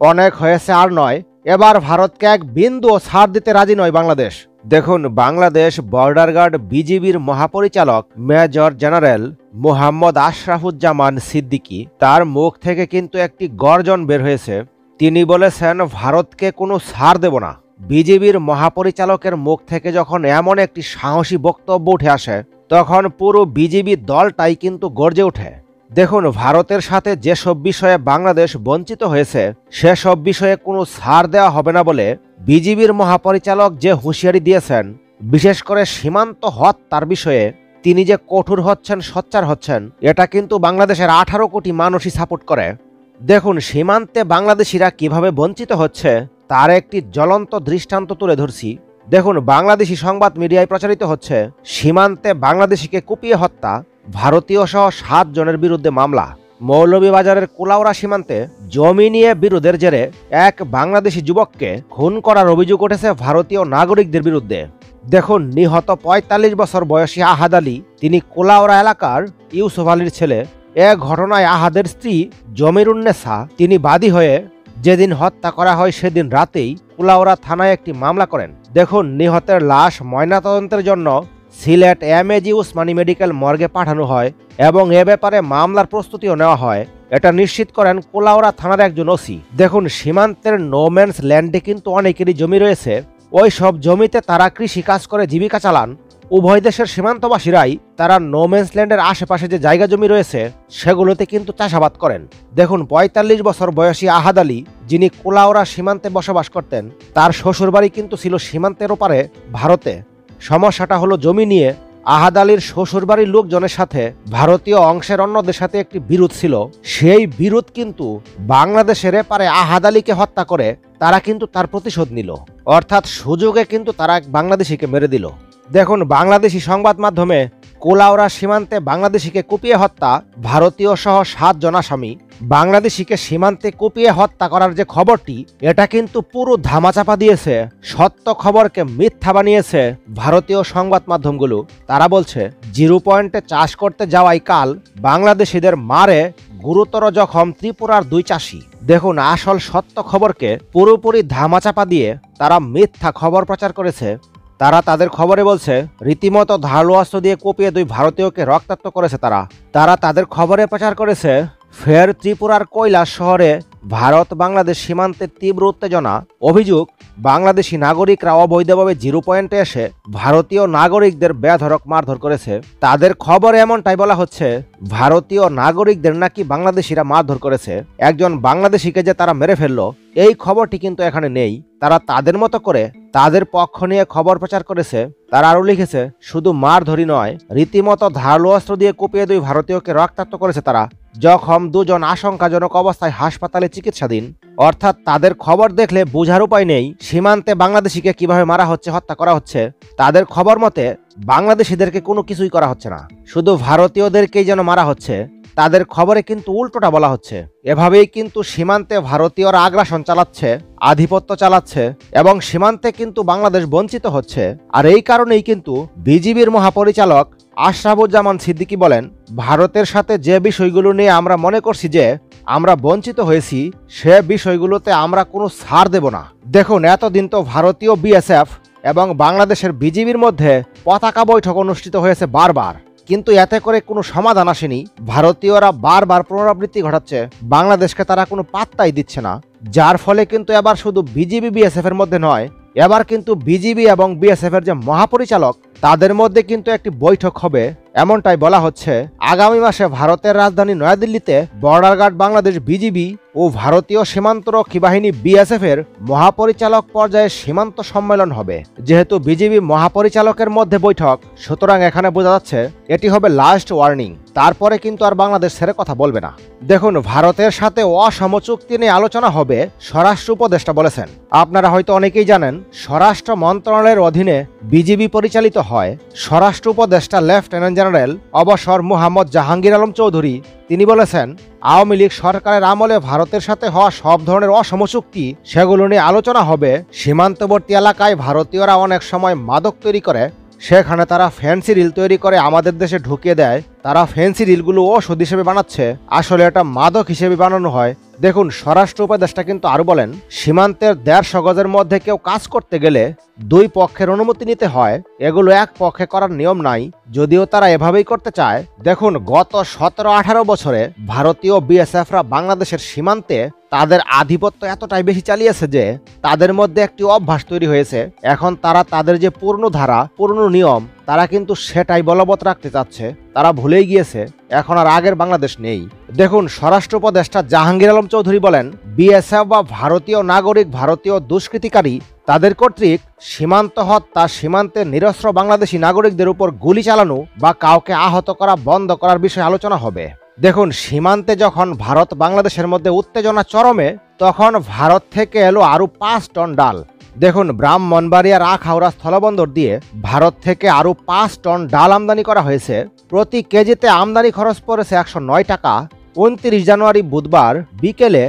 অনেক হয়েছে আর নয়, এবার ভারতকে এক বিন্দুও ছাড় দিতে রাজি নয় বাংলাদেশ। দেখুন, বাংলাদেশ বর্ডার গার্ড বিজিবির মহাপরিচালক মেজর জেনারেল মোহাম্মদ আশরাফুজ্জামান সিদ্দিকী, তার মুখ থেকে কিন্তু একটি গর্জন বের হয়েছে। তিনি বলেছেন, ভারতকে কোনো ছাড় দেব না। বিজিবির মহাপরিচালকের মুখ থেকে যখন এমন একটি সাহসী বক্তব্য উঠে আসে, তখন পুরো বিজিবি দলটাই কিন্তু গর্জে ওঠে। দেখুন, ভারতের সাথে যেসব বিষয়ে বাংলাদেশ বঞ্চিত হয়েছে সেসব বিষয়ে কোনো ছাড় দেওয়া হবে না বলে বিজিবির মহাপরিচালক যে হুঁশিয়ারি দিয়েছেন, বিশেষ করে সীমান্ত হত্যার বিষয়ে তিনি যে কঠোর হচ্ছেন, সোচ্চার হচ্ছেন, এটা কিন্তু বাংলাদেশের 18 কোটি মানুষই সাপোর্ট করে। দেখুন, সীমান্তে বাংলাদেশিরা কিভাবে বঞ্চিত হচ্ছে তার একটি জ্বলন্ত দৃষ্টান্ত তুলে ধরছি। দেখুন, বাংলাদেশি সংবাদ মিডিয়ায় প্রচারিত হচ্ছে, সীমান্তে বাংলাদেশিকে কুপিয়ে হত্যা, ভারতীয় সহ 7 জনের বিরুদ্ধে মামলা। মৌলভীবাজারের কুলাউড়া সীমান্তে জমি নিয়ে বিরোধের জেরে এক বাংলাদেশি যুবককে খুন করার অভিযোগ উঠেছে ভারতীয় নাগরিকদের বিরুদ্ধে। দেখুন, নিহত 45 বছর বয়সী আহাদ আলী, তিনি কুলাউড়া এলাকার ইউসুফ আলীর ছেলে। এ ঘটনায় আহাদের স্ত্রী জমিরুন্নেসা, তিনি বাদী হয়ে যেদিন হত্যা করা হয় সেদিন রাতেই কুলাউড়া থানায় একটি মামলা করেন। দেখুন, নিহতের লাশ ময়নাতদন্তের জন্য সিলেট এমএজি উসমানী মেডিকেল মর্গে পাঠানো হয় এবং এ ব্যাপারে মামলার প্রস্তুতিও নেওয়া হয়। এটা নিশ্চিত করেন কুলাউড়া থানার একজন ওসি। দেখুন, সীমান্তের নোম্যান্স ল্যান্ডে কিন্তু অনেকেরই জমি রয়েছে। ওই সব জমিতে তারা কৃষি কাজ করে জীবিকা চালান। উভয় দেশের সীমান্তবাসীরাই তারা নোম্যান্স ল্যান্ডের আশেপাশে যে জায়গা জমি রয়েছে সেগুলোতে কিন্তু চাষাবাদ করেন। দেখুন, 45 বছর বয়সী আহাদ আলী, যিনি কুলাউড়া সীমান্তে বসবাস করতেন, তার শ্বশুরবাড়ি কিন্তু ছিল সীমান্তের ওপারে ভারতে। সমস্যাটা হলো জমি নিয়ে। আহাদ আলীর শ্বশুরবাড়ির লোকজনের সাথে ভারতীয় অংশের অন্যদের সাথে একটি বিরোধ ছিল। সেই বিরোধ কিন্তু বাংলাদেশের এপারে আহাদ আলীকে হত্যা করে তারা কিন্তু তার প্রতিশোধ নিল, অর্থাৎ সুযোগে কিন্তু তারা এক বাংলাদেশিকে মেরে দিল। দেখুন, বাংলাদেশি সংবাদ মাধ্যমে কুলাউড়া সীমান্তে বাংলাদেশিকে কুপিয়ে হত্যা, ভারতীয় সহ 7 জন আসামি, বাংলাদেশিকে সীমান্তে কুপিয়ে হত্যা করার যে খবরটি, এটা কিন্তু পুরো ধামাচাপা দিয়েছে। সত্য খবরকে মিথ্যা বানিয়েছে ভারতীয় সংবাদ মাধ্যমগুলো। তারা বলছে, 0 পয়েন্টে চাষ করতে যাওয়াই কাল বাংলাদেশিদের মারে গুরুতর জখম ত্রিপুরার 2 চাষি। দেখুন, আসল সত্য খবরকে পুরোপুরি ধামাচাপা দিয়ে তারা মিথ্যা খবর প্রচার করেছে। তারা তাদের খবরে বলছে, রীতিমতো ধারালো অস্ত্র দিয়ে কুপিয়ে 2 ভারতীয়কে রক্তাক্ত করেছে। তারা তাদের খবরে প্রচার করেছে, ফের ত্রিপুরার কৈলাস শহরে ভারত বাংলাদেশ সীমান্তের তীব্র উত্তেজনা। অভিযোগ, বাংলাদেশি নাগরিকরা অবৈধভাবে 0 পয়েন্টে এসে ভারতীয় নাগরিকদের বেধড়ক মারধর করেছে। তাদের খবরে এমনটাই বলা হচ্ছে, ভারতীয় নাগরিকদের নাকি বাংলাদেশিরা মারধর করেছে। একজন বাংলাদেশিকে যে তারা মেরে ফেললো, এই খবরটি কিন্তু এখানে নেই। তারা তাদের মতো করে তাদের পক্ষ নিয়ে খবর প্রচার করেছে। তারা আরও লিখেছে, শুধু মারধরি নয়, রীতিমতো ধারালো অস্ত্র দিয়ে কুপিয়ে 2 ভারতীয়কে রক্তাক্ত করেছে তারা। জখম 2 জন আশঙ্কাজনক অবস্থায় হাসপাতালে চিকিৎসাধীন। অর্থাৎ তাদের খবর দেখলে বোঝার উপায় নেই সীমান্তে বাংলাদেশিকে কিভাবে মারা হচ্ছে, হত্যা করা হচ্ছে। তাদের খবর মতে বাংলাদেশিদেরকে কোনো কিছুই করা হচ্ছে না, শুধু ভারতীয়দেরকেই যেন মারা হচ্ছে। তাদের খবরে কিন্তু উল্টোটা বলা হচ্ছে। এভাবেই কিন্তু সীমান্তে ভারতীয়রা আগ্রাসন চালাচ্ছে, আধিপত্য চালাচ্ছে এবং সীমান্তে কিন্তু বাংলাদেশ বঞ্চিত হচ্ছে। আর এই কারণেই কিন্তু বিজিবির মহাপরিচালক আশরাফুজ্জামান সিদ্দিকী বলেন, ভারতের সাথে যে বিষয়গুলো নিয়ে আমরা মনে করছি যে আমরা বঞ্চিত হয়েছি, সে বিষয়গুলোতে আমরা কোনো ছাড় দেব না। দেখুন, এতদিন তো ভারতীয় বিএসএফ এবং বাংলাদেশের বিজিবির মধ্যে পতাকা বৈঠক অনুষ্ঠিত হয়েছে বারবার, কিন্তু এতে করে কোনো সমাধান আসেনি। ভারতীয়রা বারবার পুনরাবৃত্তি ঘটাচ্ছে, বাংলাদেশকে তারা কোনো পাত্তাই দিচ্ছে না। যার ফলে কিন্তু এবার শুধু বিজিবি বিএসএফ এর মধ্যে নয়, এবার কিন্তু বিজিবি এবং বিএসএফ এর যে মহাপরিচালক, তাদের মধ্যে কিন্তু একটি বৈঠক হবে, এমনটাই বলা হচ্ছে। আগামী মাসে ভারতের রাজধানী নয়াদিল্লিতে বর্ডার গার্ড বাংলাদেশ বিজিবি ও ভারতীয় সীমান্তরক্ষী বাহিনী বিএসএফ এর মহাপরিচালক পর্যায়ে সীমান্ত সম্মেলন হবে। যেহেতু বিজিবি মহাপরিচালকের মধ্যে বৈঠক, সুতরাং এখানে বোঝা যাচ্ছে এটি হবে লাস্ট ওয়ার্নিং। তারপরে কিন্তু আর বাংলাদেশ ছেড়ে কথা বলবে না। দেখুন, ভারতের সাথে অসম চুক্তি নিয়ে আলোচনা হবে, স্বরাষ্ট্র উপদেষ্টা বলেছেন। আপনারা হয়তো অনেকেই জানেন, স্বরাষ্ট্র মন্ত্রণালয়ের অধীনে বিজিবি পরিচালিত হয়। স্বরাষ্ট্র উপদেষ্টা লেফটেন্যান্ট জেনারেল অবসর মোহাম্মদ জাহাঙ্গীর আলম চৌধুরী, তিনি বলেছেন, আওয়ামী লীগ সরকারের আমলে ভারতের সাথে হওয়া সব ধরনের অসম চুক্তি, সেগুলো নিয়ে আলোচনা হবে। সীমান্তবর্তী এলাকায় ভারতীয়রা অনেক সময় মাদক তৈরি করে, সেখানে তারা ফ্যান্সি রিল তৈরি করে আমাদের দেশে ঢুকিয়ে দেয়। তারা ফ্যান্সি রিলগুলো ওষুধ হিসেবে বানাচ্ছে, আসলে এটা মাদক হিসেবে বানানো হয়। দেখুন, স্বরাষ্ট্র উপদেষ্টা কিন্তু আরো বলেন, সীমান্তের 150 গজের মধ্যে কেউ কাজ করতে গেলে 2 পক্ষের অনুমতি নিতে হয়। এগুলো এক পক্ষে করার নিয়ম নাই, যদিও তারা এভাবেই করতে চায়। দেখুন, গত 17-18 বছরে ভারতীয় বিএসএফরা বাংলাদেশের সীমান্তে তাদের আধিপত্য এতটাই বেশি চালিয়েছে যে তাদের মধ্যে একটি অভ্যাস তৈরি হয়েছে। এখন তারা তাদের যে পূর্ণ ধারা, পূর্ণ নিয়ম, তারা কিন্তু সেটাই বলবৎ রাখতে চাচ্ছে। তারা ভুলেই গিয়েছে এখন আর আগের বাংলাদেশ নেই। দেখুন, স্বরাষ্ট্র উপদেষ্টা জাহাঙ্গীর আলম চৌধুরী বলেন, বিএসএফ বা ভারতীয় নাগরিক, ভারতীয় দুষ্কৃতিকারী তাদের কর্তৃক সীমান্ত হত্যা, সীমান্তে নিরস্ত্র বাংলাদেশি নাগরিকদের উপর গুলি চালানো বা কাউকে আহত করা বন্ধ করার বিষয়ে আলোচনা হবে। দেখুন, সীমান্তে যখন ভারত বাংলাদেশের মধ্যে উত্তেজনা চরমে, তখন ভারত থেকে এলো আরো 5 টন ডাল। দেখুন, ব্রাহ্মণবাড়িয়ার আখাউড়া স্থলবন্দর দিয়ে ভারত থেকে আরো 5 টন ডাল আমদানি করা হয়েছে। প্রতি কেজিতে আমদানি খরচ পড়েছে 109 টাকা। 29 জানুয়ারি বুধবার বিকেলে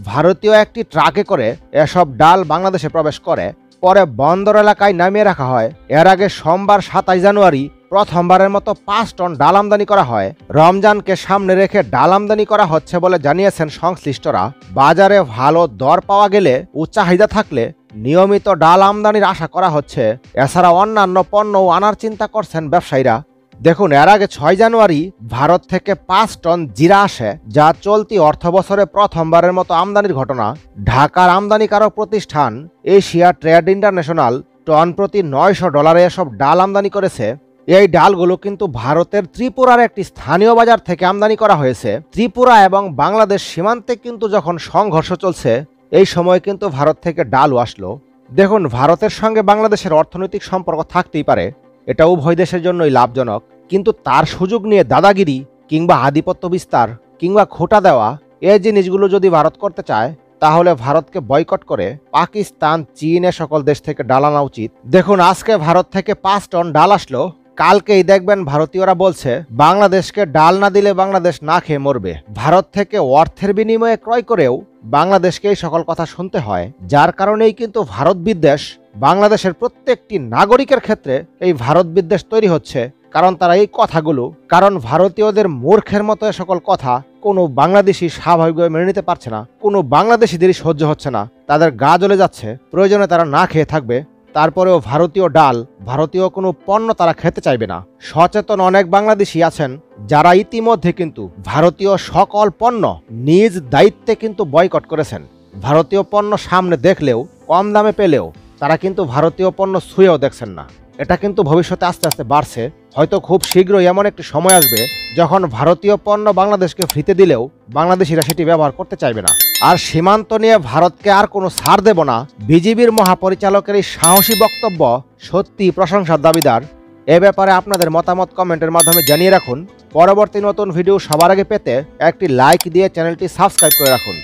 ভারতীয় একটি ট্রাকে করে এসব ডাল বাংলাদেশে প্রবেশ করে, পরে বন্দর এলাকায় নামিয়ে রাখা হয়। এর আগে সোমবার 27 জানুয়ারি প্রথমবারের মতো 5 টন ডাল আমদানি করা হয়। রমজানকে সামনে রেখে ডাল আমদানি করা হচ্ছে বলে জানিয়েছেন সংশ্লিষ্টরা। বাজারে ভালো দর পাওয়া গেলে ও চাহিদা থাকলে নিয়মিত ডাল আমদানির আশা করা হচ্ছে। এছাড়া অন্যান্য পণ্যও আনার চিন্তা করছেন ব্যবসায়ীরা। দেখুন, এর আগে 6 জানুয়ারি ভারত থেকে 5 টন জিরা আসে, যা চলতি অর্থবছরে প্রথমবারের মতো আমদানির ঘটনা। ঢাকার আমদানিকারক প্রতিষ্ঠান এশিয়া ট্রেড ইন্টারন্যাশনাল টন প্রতি $900 এসব ডাল আমদানি করেছে। এই ডালগুলো কিন্তু ভারতের ত্রিপুরার একটি স্থানীয় বাজার থেকে আমদানি করা হয়েছে। ত্রিপুরা এবং বাংলাদেশ সীমান্তে কিন্তু যখন সংঘর্ষ চলছে, এই সময় কিন্তু ভারত থেকে ডালও আসলো। দেখুন, ভারতের সঙ্গে বাংলাদেশের অর্থনৈতিক সম্পর্ক থাকতেই পারে, এটা উভয় দেশের জন্যই লাভজনক, কিন্তু তার সুযোগ নিয়ে দাদাগিরি কিংবা আধিপত্য বিস্তার কিংবা খোঁটা দেওয়া, এই জিনিসগুলো যদি ভারত করতে চায়, তাহলে ভারতকে বয়কট করে পাকিস্তান, চীন সকল দেশ থেকে ডাল আনা উচিত। দেখুন, আজকে ভারত থেকে 5 টন ডাল আসলো, কালকেই দেখবেন ভারতীয়রা বলছে বাংলাদেশকে ডাল না দিলে বাংলাদেশ না খেয়ে মরবে। ভারত থেকে অর্থের বিনিময়ে ক্রয় করেও বাংলাদেশকে এই সকল কথা শুনতে হয়। যার কারণেই কিন্তু ভারত বিদ্বেষ, বাংলাদেশের প্রত্যেকটি নাগরিকের ক্ষেত্রে এই ভারত বিদ্বেষ তৈরি হচ্ছে। কারণ তারা এই কথাগুলো, কারণ ভারতীয়দের মূর্খের মতো সকল কথা কোনো বাংলাদেশি স্বাভাবিকভাবে মেনে নিতে পারছে না, কোনো বাংলাদেশিদেরই সহ্য হচ্ছে না, তাদের গা জ্বলে যাচ্ছে। প্রয়োজনে তারা না খেয়ে থাকবে, তারপরেও ভারতীয় ডাল, ভারতীয় কোনো পণ্য তারা খেতে চাইবে না। সচেতন অনেক বাংলাদেশি আছেন যারা ইতিমধ্যে কিন্তু ভারতীয় সকল পণ্য নিজ দায়িত্বে কিন্তু বয়কট করেছেন। ভারতীয় পণ্য সামনে দেখলেও, কম দামে পেলেও তারা কিন্তু ভারতীয় পণ্য ছুঁয়েও দেখছেন না। এটা কিন্তু ভবিষ্যতে আস্তে আস্তে বাড়ছে। হয়তো খুব শীঘ্রই এমন একটি সময় আসবে যখন ভারতীয় পণ্য বাংলাদেশকে ফ্রিতে দিলেও বাংলাদেশিরা সেটি ব্যবহার করতে চাইবে না। আর সীমান্ত নিয়ে ভারতকে আর কোনো ছাড় দেব না, বিজিবির মহাপরিচালকের এই সাহসী বক্তব্য সত্যি প্রশংসার দাবিদার। এ ব্যাপারে আপনাদের মতামত কমেন্টের মাধ্যমে জানিয়ে রাখুন। পরবর্তী নতুন ভিডিও সবার আগে পেতে একটি লাইক দিয়ে চ্যানেলটি সাবস্ক্রাইব করে রাখুন।